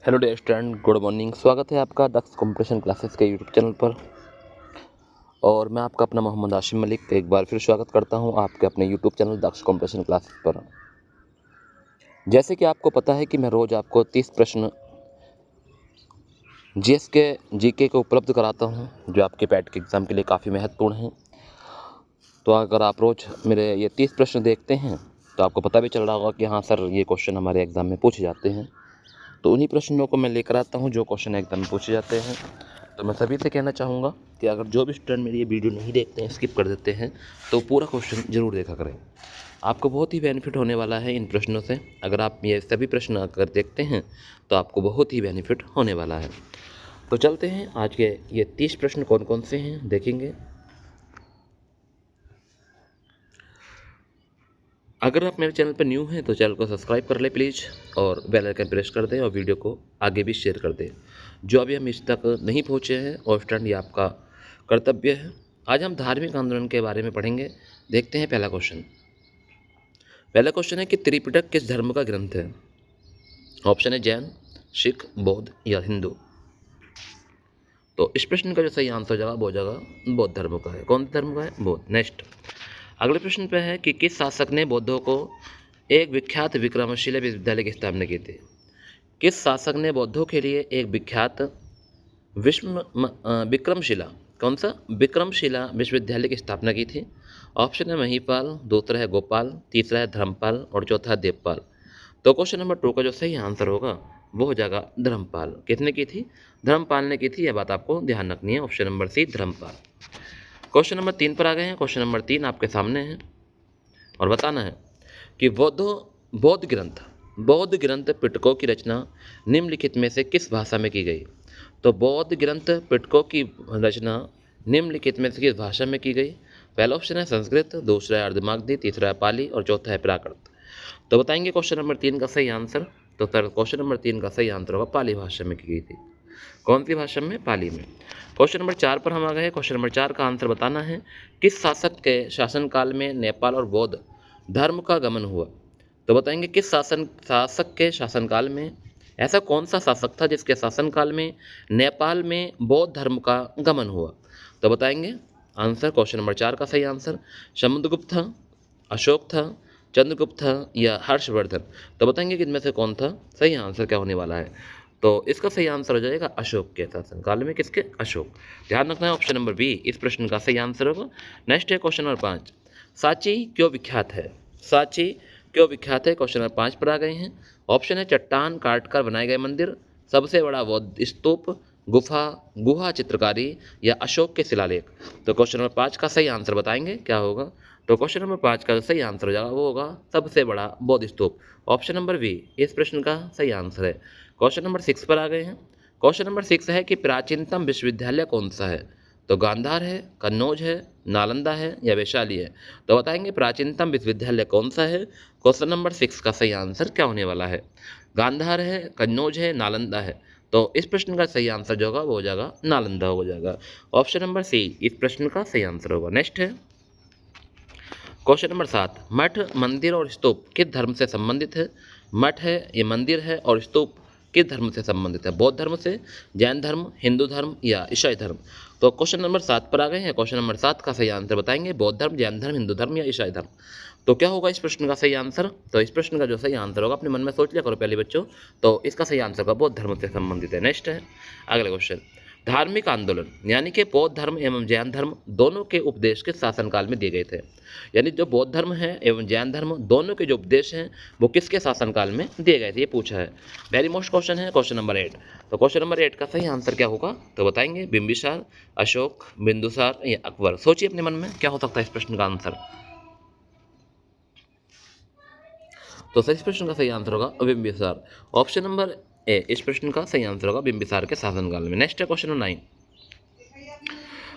Hello dear student, good morning. स्वागत है आपका दक्ष कंपटीशन क्लासेस के यूट्यूब चैनल पर। और मैं आपका अपना मोहम्मद आशिम मलिक एक बार फिर स्वागत करता हूं आपके अपने यूट्यूब चैनल दक्ष कंपटीशन क्लासेस पर। जैसे कि आपको पता है कि मैं रोज़ आपको 30 प्रश्न जीएस के जीके को उपलब्ध कराता हूं, जो आपके पैट के एग्ज़ाम के लिए काफ़ी महत्वपूर्ण हैं। तो अगर आप रोज़ मेरे ये 30 प्रश्न देखते हैं तो आपको पता भी चल रहा होगा कि हाँ सर, ये क्वेश्चन हमारे एग्ज़ाम में पूछे जाते हैं। तो उन्हीं प्रश्नों को मैं लेकर आता हूँ जो क्वेश्चन एग्जाम में पूछे जाते हैं। तो मैं सभी से कहना चाहूँगा कि अगर जो भी स्टूडेंट मेरी ये वीडियो नहीं देखते हैं, स्किप कर देते हैं, तो पूरा क्वेश्चन जरूर देखा करें। आपको बहुत ही बेनिफिट होने वाला है इन प्रश्नों से। अगर आप ये सभी प्रश्न अगर देखते हैं तो आपको बहुत ही बेनिफिट होने वाला है। तो चलते हैं, आज के ये 30 प्रश्न कौन कौन से हैं देखेंगे। अगर आप मेरे चैनल पर न्यू हैं तो चैनल को सब्सक्राइब कर ले प्लीज़, और बेल आइकन प्रेस कर दें और वीडियो को आगे भी शेयर कर दें। जो अभी हम इस तक नहीं पहुँचे हैं और स्टूडेंट, ये आपका कर्तव्य है। आज हम धार्मिक आंदोलन के बारे में पढ़ेंगे। देखते हैं पहला क्वेश्चन। पहला क्वेश्चन है कि त्रिपिटक किस धर्म का ग्रंथ है? ऑप्शन है जैन, सिख, बौद्ध या हिंदू। तो इस प्रश्न का जो सही आंसर हो जाएगा वो हो जाएगा बौद्ध धर्म का है। कौन धर्म का है? बौद्ध। नेक्स्ट, अगले प्रश्न पे है कि किस शासक ने बौद्धों को एक विख्यात विक्रमशिला विश्वविद्यालय की स्थापना की थी? किस शासक ने बौद्धों के लिए एक विख्यात विक्रमशिला, कौन सा? विक्रमशिला विश्वविद्यालय की स्थापना की थी? ऑप्शन है महिपाल, दूसरा है गोपाल, तीसरा है धर्मपाल और चौथा है देवपाल। तो क्वेश्चन नंबर 2 का जो सही आंसर होगा वो हो जाएगा धर्मपाल। किसने की थी? धर्मपाल ने की थी। यह बात आपको ध्यान रखनी है। Option number C, Dharmpal. Question number 3 पर आ गए हैं। क्वेश्चन नंबर 3 आपके सामने है और बताना है कि बौद्ध ग्रंथ पिटकों की रचना निम्नलिखित में से किस भाषा में की गई? तो बौद्ध ग्रंथ पिटकों की रचना निम्नलिखित में से किस भाषा में की गई? पहला ऑप्शन है संस्कृत, दूसरा है अर्धमागधी, तीसरा है पाली और चौथा है प्राकृत। तो बताएंगे क्वेश्चन नंबर 3 का सही आंसर। तो सर, क्वेश्चन नंबर 3 का सही आंसर होगा पाली भाषा में की गई थी। कौन सी भाषा में? पाली में। क्वेश्चन नंबर 4 पर हम आ गए। क्वेश्चन नंबर 4 का आंसर बताना है किस शासक के शासनकाल में नेपाल और बौद्ध धर्म का गमन हुआ? तो बताएंगे किस शासक के शासनकाल में ऐसा कौन सा शासक था जिसके शासनकाल में नेपाल में बौद्ध धर्म का गमन हुआ? तो बताएंगे आंसर। क्वेश्चन नंबर 4 का सही आंसर समुद्रगुप्त था, अशोक था, चंद्रगुप्त था या हर्षवर्धन। तो बताएंगे कि इनमें से कौन था? सही आंसर क्या होने वाला है? तो इसका सही आंसर हो जाएगा अशोक के शासनकाल में। किसके? अशोक। ध्यान रखना है, ऑप्शन नंबर बी इस प्रश्न का सही आंसर होगा। नेक्स्ट है क्वेश्चन नंबर 5। सांची क्यों विख्यात है? सांची क्यों विख्यात है? क्वेश्चन नंबर 5 पर आ गए हैं। ऑप्शन है चट्टान काट कर बनाए गए मंदिर, सबसे बड़ा बौद्ध स्तूप, गुहा चित्रकारी या अशोक के शिलालेख। तो क्वेश्चन नंबर 5 का सही आंसर बताएंगे क्या होगा? तो क्वेश्चन नंबर 5 का सही आंसर हो जाएगा वो होगा सबसे बड़ा बौद्ध स्तूप। ऑप्शन नंबर बी इस प्रश्न का सही आंसर है। क्वेश्चन नंबर 6 पर आ गए हैं। क्वेश्चन नंबर 6 है कि प्राचीनतम विश्वविद्यालय कौन सा है? तो गांधार है, कन्नौज है, नालंदा है या वैशाली है। तो बताएंगे प्राचीनतम विश्वविद्यालय कौन सा है। क्वेश्चन नंबर 6 का सही आंसर क्या होने वाला है? गांधार है, कन्नौज है, नालंदा है। तो इस प्रश्न का सही आंसर जो होगा वो हो जाएगा नालंदा हो जाएगा। ऑप्शन नंबर सी इस प्रश्न का सही आंसर होगा। नेक्स्ट है क्वेश्चन नंबर 7। मठ, मंदिर और स्तूप किस धर्म से संबंधित है? मठ है, ये मंदिर है और स्तूप किस धर्म से संबंधित है? बौद्ध धर्म से, जैन धर्म, हिंदू धर्म या ईसाई धर्म। तो क्वेश्चन नंबर 7 पर आ गए हैं। क्वेश्चन नंबर 7 का सही आंसर बताएंगे बौद्ध धर्म, जैन धर्म, हिंदू धर्म या ईसाई धर्म। तो क्या होगा इस प्रश्न का सही आंसर? तो इस प्रश्न का जो सही आंसर होगा अपने मन में सोच लिया करो पहले बच्चों। तो इसका सही आंसर होगा बौद्ध धर्म से संबंधित है। नेक्स्ट है अगला क्वेश्चन। धार्मिक आंदोलन यानी कि बौद्ध धर्म एवं जैन धर्म दोनों के उपदेश किस शासनकाल में दिए गए थे? यानी जो बौद्ध धर्म है एवं जैन धर्म दोनों के जो उपदेश हैं वो किसके शासनकाल में दिए गए थे, ये पूछा है। वेरी मोस्ट क्वेश्चन है क्वेश्चन नंबर 8। तो क्वेश्चन नंबर 8 का सही आंसर क्या होगा? तो बताएंगे बिंबिसार, अशोक, बिंदुसार या अकबर। सोचिए अपने मन में क्या हो सकता है इस प्रश्न का आंसर। तो इस प्रश्न का सही आंसर होगा बिंबिसार। ऑप्शन नंबर ए इस प्रश्न का सही आंसर होगा बिंबिसार के शासनकाल में। नेक्स्ट है क्वेश्चन नंबर 9।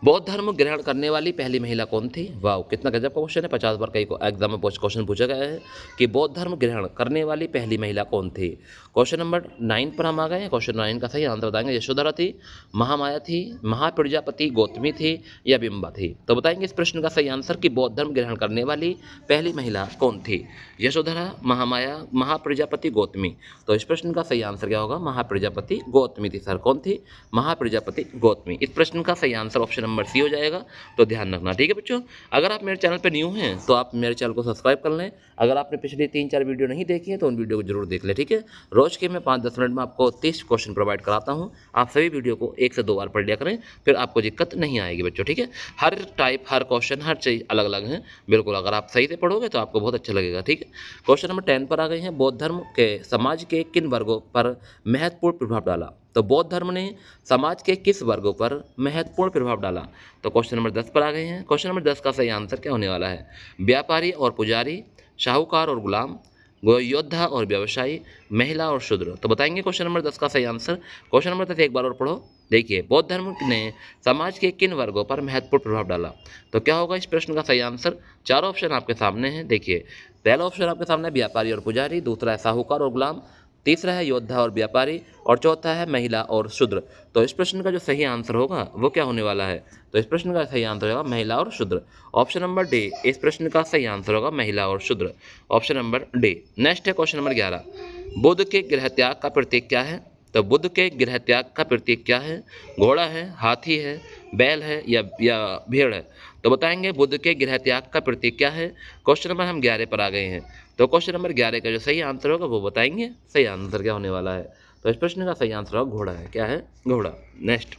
बौद्ध धर्म ग्रहण करने वाली पहली महिला कौन थी? वाह, कितना गजब का क्वेश्चन है। 50 बार कई एग्जाम में क्वेश्चन पूछा गया है कि बौद्ध धर्म ग्रहण करने वाली पहली महिला कौन थी। क्वेश्चन नंबर 9 पर हम आ गए हैं। क्वेश्चन 9 का सही आंसर बताएंगे। यशोधरा थी, महामाया थी, महाप्रजापति गौतमी थी या बिंबा थी। तो बताएंगे इस प्रश्न का सही आंसर कि बौद्ध धर्म ग्रहण करने वाली पहली महिला कौन थी। यशोधरा, महामाया, महाप्रजापति गौतमी। तो इस प्रश्न का सही आंसर क्या होगा? महाप्रजापति गौतमी थी सर। कौन थी? महाप्रजापति गौतमी। इस प्रश्न का सही आंसर ऑप्शन नंबर सी हो जाएगा। तो ध्यान रखना, ठीक है बच्चों। अगर आप मेरे चैनल पर न्यू हैं तो आप मेरे चैनल को सब्सक्राइब कर लें। अगर आपने पिछली 3-4 वीडियो नहीं देखी है तो उन वीडियो को जरूर देख लें, ठीक है। रोज के मैं 5-10 मिनट में आपको 30 क्वेश्चन प्रोवाइड कराता हूँ। आप सभी वीडियो को 1 से 2 बार पढ़ लिया करें, फिर आपको दिक्कत नहीं आएगी बच्चों, ठीक है। हर टाइप, हर क्वेश्चन, हर चीज़ अलग अलग है। बिल्कुल, अगर आप सही से पढ़ोगे तो आपको बहुत अच्छा लगेगा, ठीक है। क्वेश्चन नंबर 10 पर आ गए हैं। बौद्ध धर्म के समाज के किन वर्गों पर महत्वपूर्ण प्रभाव डाला? तो बौद्ध धर्म ने समाज के किस वर्गों पर महत्वपूर्ण प्रभाव डाला? तो क्वेश्चन नंबर 10 पर आ गए हैं। क्वेश्चन नंबर 10 का सही आंसर क्या होने वाला है? व्यापारी और पुजारी, शाहूकार और गुलाम, योद्धा और व्यवसायी, महिला और शूद्र। तो बताएंगे क्वेश्चन नंबर 10 का सही आंसर। क्वेश्चन नंबर 10 एक बार और पढ़ो। देखिए, बौद्ध धर्म ने समाज के किन वर्गों पर महत्वपूर्ण प्रभाव डाला? तो क्या होगा इस प्रश्न का सही आंसर? 4 ऑप्शन आपके सामने हैं। देखिए, पहला ऑप्शन आपके सामने है व्यापारी और पुजारी, दूसरा है साहूकार और गुलाम, तीसरा है योद्धा और व्यापारी, और चौथा है महिला और शूद्र। तो इस प्रश्न का जो सही आंसर होगा वो क्या होने वाला है? तो इस प्रश्न का सही आंसर होगा महिला और शूद्र। ऑप्शन नंबर डी इस प्रश्न का सही आंसर होगा, महिला और शूद्र। Option number D. नेक्स्ट है क्वेश्चन नंबर 11। बुद्ध के गृह त्याग का प्रतीक क्या है? तो बुद्ध के गृह त्याग का प्रतीक क्या है? घोड़ा है, हाथी है, बैल है या भेड़ है। तो बताएंगे बुद्ध के गृह त्याग का प्रतीक क्या है। क्वेश्चन नंबर हम 11 पर आ गए हैं। तो क्वेश्चन नंबर 11 का जो सही आंसर होगा वो बताएंगे। सही आंसर क्या होने वाला है? तो इस प्रश्न का सही आंसर होगा घोड़ा है। क्या है? घोड़ा। नेक्स्ट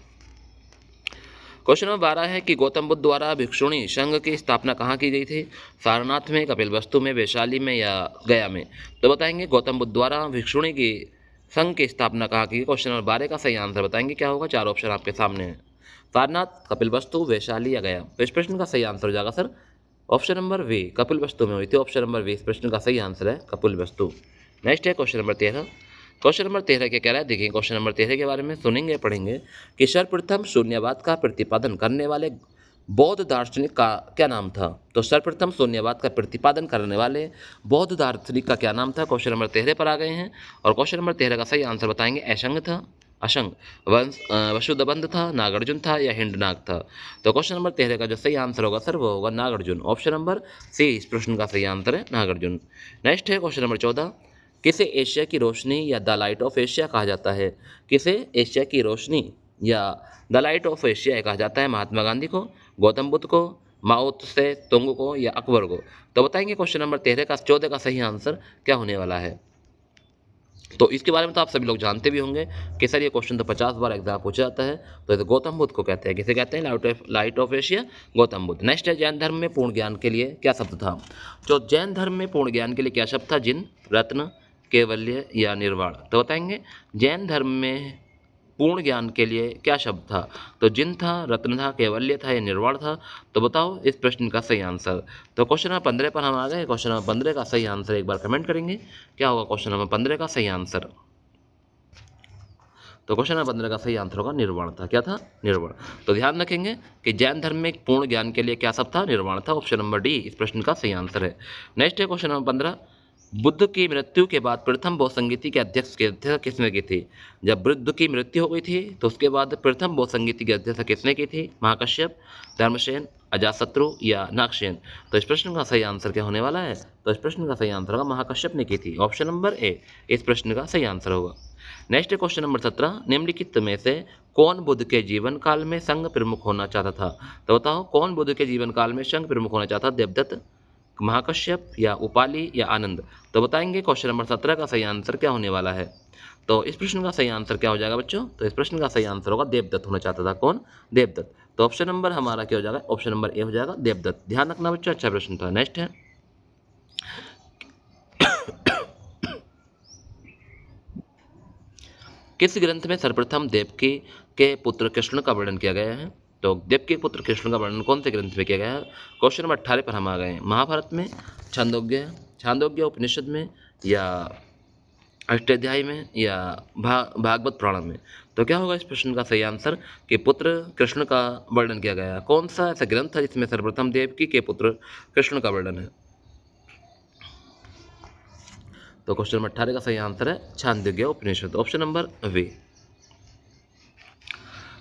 क्वेश्चन नंबर 12 है कि गौतम बुद्ध द्वारा भिक्षुणी संघ की स्थापना कहाँ की गई थी? सारनाथ में, कपिलवस्तु में, वैशाली में या गया में। तो बताएंगे गौतम बुद्ध द्वारा भिक्षुणी की संघ की स्थापना कहाँ की? क्वेश्चन नंबर 12 का सही आंसर बताएंगे क्या होगा। 4 ऑप्शन आपके सामने हैं, सारनाथ, कपिलवस्तु, वैशाली या गया। तो इस प्रश्न का सही आंसर हो जाएगा sir option number B, Kapilvastu में हुई थी। ऑप्शन नंबर वी इस प्रश्न का सही आंसर है, कपिलवस्तु। नेक्स्ट है क्वेश्चन नंबर 13। क्वेश्चन नंबर 13 क्या कह रहा है? देखिए, क्वेश्चन नंबर 13 के बारे में सुनेंगे, पढ़ेंगे कि सर्वप्रथम शून्यवाद का प्रतिपादन करने वाले बौद्ध दार्शनिक का क्या नाम था? तो सर्वप्रथम शून्यवाद का प्रतिपादन करने वाले बौद्ध दार्शनिक का क्या नाम था? क्वेश्चन नंबर 13 पर आ गए हैं और क्वेश्चन नंबर 13 का सही आंसर बताएंगे। असंग था, अशंग, वसुदबंध था, नागार्जुन था या हिंडनाग था। तो क्वेश्चन नंबर 13 का जो सही आंसर होगा सर वो होगा नागार्जुन। ऑप्शन नंबर सी इस प्रश्न का सही आंसर है, नागार्जुन। नेक्स्ट है क्वेश्चन नंबर 14। किसे एशिया की रोशनी या द लाइट ऑफ एशिया कहा जाता है? किसे एशिया की रोशनी या द लाइट ऑफ एशिया कहा जाता है? महात्मा गांधी को, गौतम बुद्ध को, माओ त्से तुंग को या अकबर को। तो बताएंगे क्वेश्चन नंबर 14 का सही आंसर क्या होने वाला है। तो इसके बारे में तो आप सभी लोग जानते भी होंगे कि सर ये क्वेश्चन तो 50 बार एग्जाम पूछा जाता है। तो इसे गौतम बुद्ध को कहते हैं। किसे कहते हैं? Light of Asia, Gautam Buddha. Next है जैन धर्म में पूर्ण ज्ञान के लिए क्या शब्द था? तो जैन धर्म में पूर्ण ज्ञान के लिए क्या शब्द था? जिन, रत्न, कैवल्य या निर्वाण। तो बताएंगे जैन धर्म में पूर्ण ज्ञान के लिए क्या शब्द था? तो जिन था, रत्न था, कैवल्य था या निर्वाण था। तो बताओ इस प्रश्न का सही आंसर। तो क्वेश्चन नंबर 15 पर हम आ गए। क्वेश्चन नंबर 15 का सही आंसर एक बार कमेंट करेंगे क्या होगा क्वेश्चन नंबर 15 का सही आंसर। तो क्वेश्चन नंबर 15 का सही आंसर होगा निर्वाण था। क्या था? निर्वाण। तो ध्यान रखेंगे कि जैन धर्म में पूर्ण ज्ञान के लिए क्या शब्द था? निर्वाण था। ऑप्शन नंबर डी इस प्रश्न का सही आंसर है। नेक्स्ट है क्वेश्चन नंबर 15। बुद्ध की मृत्यु के बाद प्रथम बौद्ध संगीति के अध्यक्ष की अध्यक्षता किसने की थी? जब बुद्ध की मृत्यु हो गई थी तो उसके बाद प्रथम बौद्ध संगीति की अध्यक्षता किसने की थी? महाकश्यप, धर्मसेन, अजातशत्रु या नागसेन। तो इस प्रश्न का सही आंसर क्या होने वाला है? तो इस प्रश्न का सही आंसर होगा महाकश्यप ने की थी। ऑप्शन नंबर ए इस प्रश्न का सही आंसर होगा। Next question number 17। निम्नलिखित में से कौन बुद्ध के जीवन काल में संघ प्रमुख होना चाहता था? तो बताओ कौन बुद्ध के जीवन काल में संघ प्रमुख होना चाहता? देवदत्त, महाकश्यप या उपाली या आनंद। तो बताएंगे क्वेश्चन नंबर 17 का सही आंसर क्या होने वाला है। तो इस प्रश्न का सही आंसर क्या हो जाएगा बच्चों? तो इस प्रश्न का सही आंसर होगा देवदत्त होना चाहता था। कौन? देवदत्त। तो ऑप्शन नंबर हमारा क्या हो जाएगा? ऑप्शन नंबर ए हो जाएगा, देवदत्त। ध्यान रखना बच्चों, अच्छा प्रश्न था। नेक्स्ट है किस ग्रंथ में सर्वप्रथम देवकी के पुत्र कृष्ण का वर्णन किया गया है? तो देवकी के पुत्र कृष्ण का वर्णन कौन से ग्रंथ में किया गया है? क्वेश्चन नंबर 18 पर हम आ गए हैं। महाभारत में, छांदोग्य उपनिषद में या अष्टाध्यायी में या भागवत पुराण में। तो क्या होगा इस प्रश्न का सही आंसर कि पुत्र कृष्ण का वर्णन किया गया। कौन सा ऐसा ग्रंथ है जिसमें सर्वप्रथम देवकी के पुत्र कृष्ण का वर्णन है? तो क्वेश्चन नंबर 18 का सही आंसर है Chandogya Upanishad, option number B.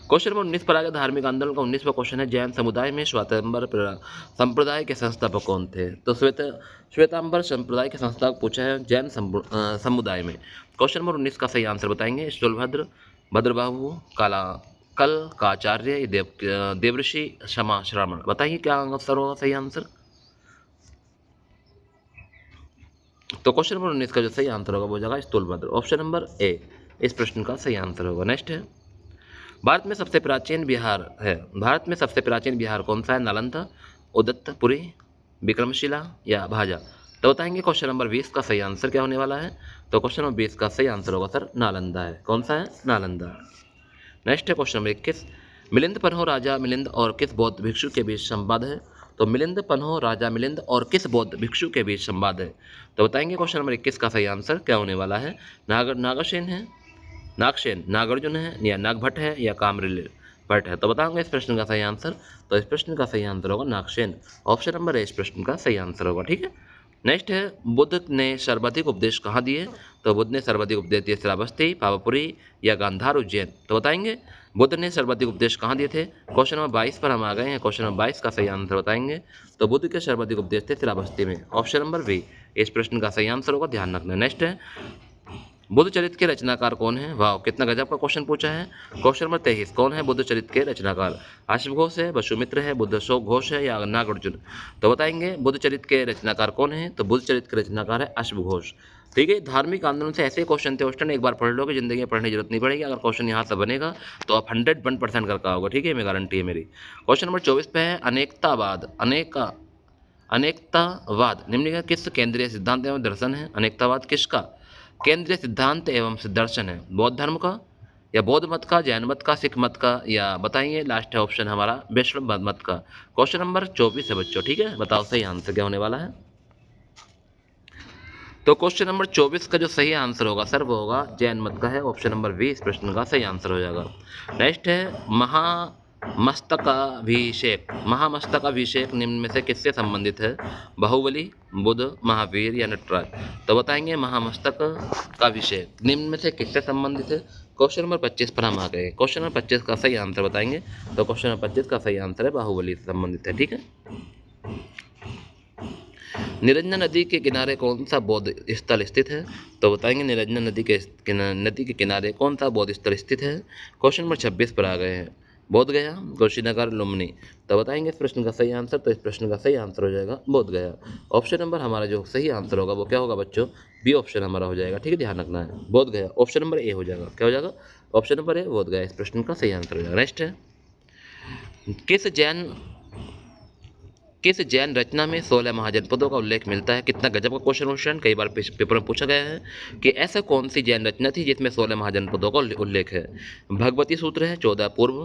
Question number 19 पर आ गया धार्मिक आंदोलन का 19वां क्वेश्चन है, जैन समुदाय में श्वेतांबर संप्रदाय के संस्थापक कौन थे? तो श्वेतांबर संप्रदाय के संस्थापक पूछा है जैन समुदाय में। क्वेश्चन नंबर 19 का सही आंसर बताएंगे स्थूलभद्र, भद्रबाहु, कल काचार्य, देवऋषि, क्षमा श्रावण। बताइए क्या आंसर होगा सही आंसर? तो क्वेश्चन नंबर 19 का जो सही आंसर होगा वो जाएगा स्थूलभद्र, ऑप्शन नंबर ए इस प्रश्न का सही आंसर होगा। नेक्स्ट है, भारत में सबसे प्राचीन बिहार है। भारत में सबसे प्राचीन बिहार कौन सा है? नालंदा, उदत्तपुरी, विक्रमशिला या भाजा। तो बताएंगे क्वेश्चन नंबर 20 का सही आंसर क्या होने वाला है? तो क्वेश्चन नंबर 20 का सही आंसर होगा सर नालंदा है। कौन सा है? नालंदा। नेक्स्ट है क्वेश्चन नंबर 21, मिलिंद पन्हो राजा मिलिंद और किस बौद्ध भिक्षु के बीच संवाद है? तो मिलिंद पन्हो राजा मिलिंद और किस बौद्ध भिक्षु के बीच संवाद है? तो बताएंगे क्वेश्चन नंबर 21 का सही आंसर क्या होने वाला है? नागसेन है, नागसेन, नागार्जुन है या नागभट्ट है या कामरिल भट्ट है? तो बताऊंगा इस प्रश्न का सही आंसर। तो इस प्रश्न का सही आंसर होगा नागसेन, ऑप्शन नंबर ए इस प्रश्न का सही आंसर होगा। ठीक है, नेक्स्ट है, बुद्ध ने सर्वाधिक उपदेश कहाँ दिए? तो बुद्ध ने सर्वाधिक उपदेश दिए श्रावस्ती, पावापुरी या गांधार, उज्जैन। तो बताएंगे बुद्ध ने सर्वाधिक उपदेश कहाँ दिए थे? क्वेश्चन नंबर 22 पर हम आ गए हैं। क्वेश्चन नंबर 22 का सही आंसर बताएंगे। तो बुद्ध के सर्वाधिक उपदेश थे श्रावस्ती में, ऑप्शन नंबर बी इस प्रश्न का सही आंसर होगा, ध्यान रखना। नेक्स्ट है, बुद्ध चरित्र के रचनाकार कौन है? वाह, कितना गजब का क्वेश्चन पूछा है। क्वेश्चन नंबर 23, कौन है बुद्ध चरित्र के रचनाकार? अश्वघोष है, वसुमित्र है, बुद्धशोक घोष है या नागार्जुन? तो बताएंगे बुद्ध चरित्र के रचनाकार कौन है? तो बुद्ध चरित्र के रचनाकार है अश्वघोष। ठीक है, धार्मिक आंदोलन से ऐसे क्वेश्चन थे क्वेश्चन एक बार पढ़ लोगे, जिंदगी में पढ़ने की जरूरत नहीं पड़ेगी। अगर क्वेश्चन यहाँ से बनेगा तो आप 101% कर पाओगे। ठीक है, मैं गारंटी है मेरी। क्वेश्चन नंबर 24 पे है, अनेकतावाद निम्नलिखित किस केंद्रीय सिद्धांत एवं दर्शन है? अनेकतावाद किसका केंद्रीय सिद्धांत एवं दर्शन है? बौद्ध धर्म का या बौद्ध मत का, जैन मत का, सिख मत का या बताइए लास्ट है ऑप्शन हमारा वैष्णव मत का। क्वेश्चन नंबर 24 है बच्चों। ठीक है, बताओ सही आंसर क्या होने वाला है? तो क्वेश्चन नंबर 24 का जो सही आंसर होगा सर वो होगा जैन मत का है, ऑप्शन नंबर बी इस प्रश्न का सही आंसर हो जाएगा। नेक्स्ट है, महामस्तकाभिषेक निम्न में से किससे संबंधित है? बाहुबली, बुद्ध, महावीर या नटराज? तो बताएंगे महामस्तक का अभिषेक निम्न में से किससे संबंधित है? क्वेश्चन नंबर 25 पर हम आ गए। क्वेश्चन नंबर 25 का सही आंसर बताएंगे। तो क्वेश्चन नंबर 25 का सही आंसर है बाहुबली से संबंधित है। ठीक है, निरंजन नदी के किनारे कौन सा बौद्ध स्थल स्थित है? तो बताएंगे निरंजन नदी के किनारे कौन सा बौद्ध स्थल स्थित है? क्वेश्चन नंबर 26 पर आ गए हैं। बोध गया, कुशीनगर, लुम्बिनी? तो बताएंगे इस प्रश्न का सही आंसर। तो इस प्रश्न का सही आंसर हो जाएगा बोध गया। ऑप्शन नंबर हमारा जो सही आंसर होगा वो क्या होगा बच्चों? बी ऑप्शन हमारा हो जाएगा। ठीक है, ध्यान रखना है, बोध गया ऑप्शन नंबर ए हो जाएगा। क्या हो जाएगा? ऑप्शन नंबर ए बोध गया इस प्रश्न का सही आंसर हो जाएगा। नेक्स्ट है, किस जैन रचना में 16 महाजनपदों का उल्लेख मिलता है? कितना गजब का क्वेश्चन कई बार पेपर में पूछा गया है कि ऐसा कौन सी जैन रचना थी जिसमें 16 महाजनपदों का उल्लेख है? भगवती सूत्र है, 14 पूर्व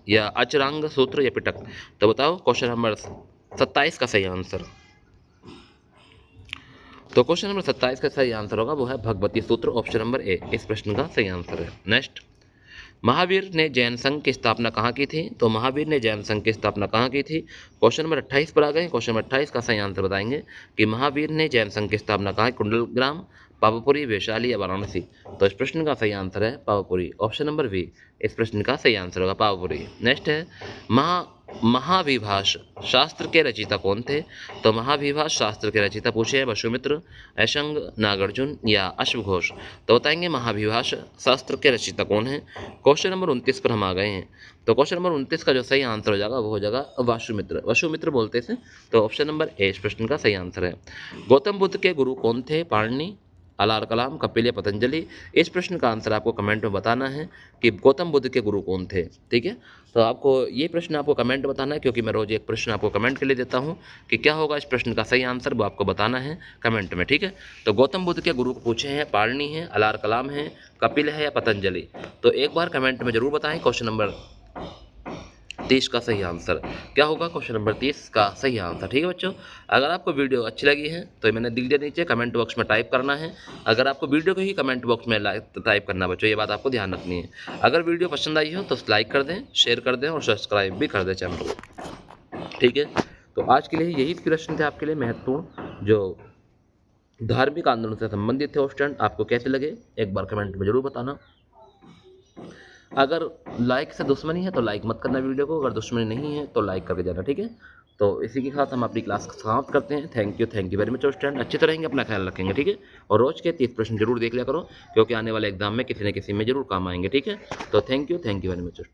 या अचरांग सूत्र या पिटक? तो बताओ क्वेश्चन नंबर 27 का सही आंसर। तो क्वेश्चन नंबर 27 का सही आंसर होगा वो है भगवती सूत्र, ऑप्शन नंबर ए इस प्रश्न का सही आंसर है। नेक्स्ट, महावीर ने जैन संघ की स्थापना कहाँ की थी? तो महावीर ने जैन संघ की स्थापना कहाँ की थी? क्वेश्चन नंबर 28 पर आ गए। क्वेश्चन नंबर 28 का सही आंसर बताएंगे कि महावीर ने जैन संघ की स्थापना कहाँ? कुंडलग्राम, पावापुरी, वैशाली या वाराणसी? तो इस प्रश्न का सही आंसर है पावापुरी, ऑप्शन नंबर बी इस प्रश्न का सही आंसर होगा पावापुरी। नेक्स्ट है, महाविभाष शास्त्र के रचयिता कौन थे? तो महाविभाष शास्त्र के रचयिता पूछे हैं वसुमित्र, ऐशंग, नागार्जुन या अश्वघोष? तो बताएंगे महाविभाष शास्त्र के रचयिता कौन है? क्वेश्चन नंबर 29 पर हम आ गए हैं। तो क्वेश्चन नंबर 29 का जो सही आंसर हो जाएगा वो हो जाएगा वसुमित्र बोलते थे। तो ऑप्शन नंबर ए इस प्रश्न का सही आंसर है। गौतम बुद्ध के गुरु कौन थे? पाणिनि, अलार कलाम, कपिल या पतंजलि? इस प्रश्न का आंसर आपको कमेंट में बताना है कि गौतम बुद्ध के गुरु कौन थे। ठीक है, तो आपको ये प्रश्न आपको कमेंट बताना है, क्योंकि मैं रोज एक प्रश्न आपको कमेंट के लिए देता हूँ कि क्या होगा इस प्रश्न का सही आंसर, वो आपको बताना है कमेंट में। ठीक है, तो गौतम बुद्ध के गुरु को पूछे हैं पाणिनि है, अलार कलाम है, कपिल है या पतंजलि? तो एक बार कमेंट में जरूर बताएं क्वेश्चन नंबर 30 का सही आंसर क्या होगा? क्वेश्चन नंबर 30 का सही आंसर। ठीक है बच्चों, अगर आपको वीडियो अच्छी लगी है तो मैंने दिल दिया नीचे कमेंट बॉक्स में टाइप करना है। अगर आपको वीडियो को ही कमेंट बॉक्स में टाइप करना बच्चों, ये बात आपको ध्यान रखनी है। अगर वीडियो पसंद आई हो तो लाइक कर दें, शेयर कर दें और सब्सक्राइब भी कर दें चैनल को। ठीक है, तो आज के लिए यही प्रश्न थे आपके लिए महत्वपूर्ण, जो धार्मिक आंदोलन से संबंधित थे। स्टूडेंट आपको कैसे लगे एक बार कमेंट में जरूर बताना। अगर लाइक से दुश्मनी है तो लाइक मत करना वीडियो को, अगर दुश्मनी नहीं है तो लाइक करके जाना। ठीक है, तो इसी के साथ हम अपनी क्लास समाप्त करते हैं। Thank you very much student. अच्छे से रहेंगे, अपना ख्याल रखेंगे। ठीक है, और रोज के 30 प्रश्न जरूर देख लिया करो, क्योंकि आने वाले एग्जाम में किसी न किसी में जरूर काम आएंगे। ठीक है, तो थैंक यू वेरी मच।